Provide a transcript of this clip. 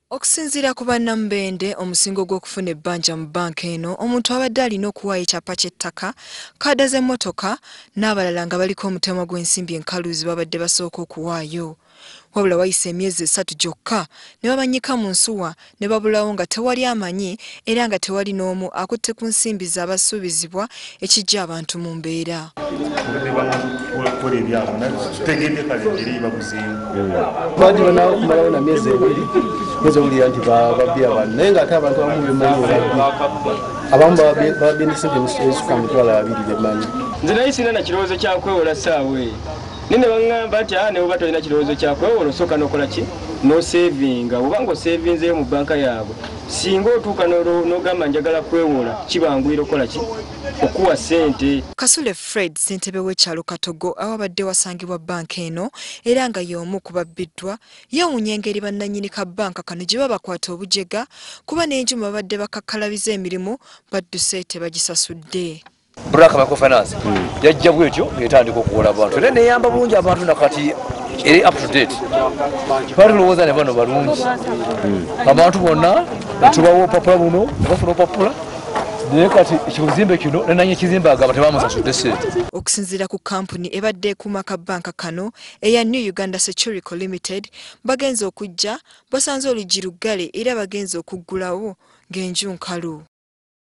Okusinziira ku bannamubende omusingo gw'okufuna ebbanja mu banka eno omuntu abadde alina okuwaayo ekyapa ky'ettaka kaada z'emmotoka n'abalala nga baliko omutemwa gw'ensimbi enkaluuzi babadde basooka okuwaayo. Wabula wayise emyezi 3 gyokka ne babanyika mu nsuwa ne babulawo nga tewali amanyi era nga tewali n'omu akutte ku nsimbi z'abasuubizibwa ekijja abantu mu mbeera. Nzowulira nti babbi abantu naye ng'ate abantu abamu bemanyi abamu babbi n'ensimbi ezisuka mu mitwalo 2 bemanyi. Nze naye sina na kirowoozo kya kwewola ssaawe nine baŋŋamba nti ne oba tolina kirowoozo kya kwewola osooka n'okola ki n'osevinga oba ng'osevinzeeyo mu banka yaabwe singa otuuka n'ogamba njagala kwewola kibanguyira okola ki okuwa ssente. Kasule Fred ssentebe w'ekyalo Katogo awabadde wasangibwa banka eno era nga y'omu ku babbiddwa yeewuunya engeri bannannyini ka banka kano gye babakwata obujega kuba n'enjuma babadde bakakkalabiza emirimu badduse tebagisasudde. Buraka Microfinance yajja bwetyo etandika okuwola abantu era neyamba bulungi abantu nakati eri up to date. Balowooza ne bano balungi abantu bonna tubawa opapula buno ne bafuna opapula naye kati ekizimbe kino nenanye ekizimbe agamba tebamusasudde ssente. Okusinziira ku kampuni ebadde ekuuma ka banka kano eya New Uganda Securico Limited bagenze okujja basanze oluggi luggale era bagenze okuggulawo ng'enju nkalu.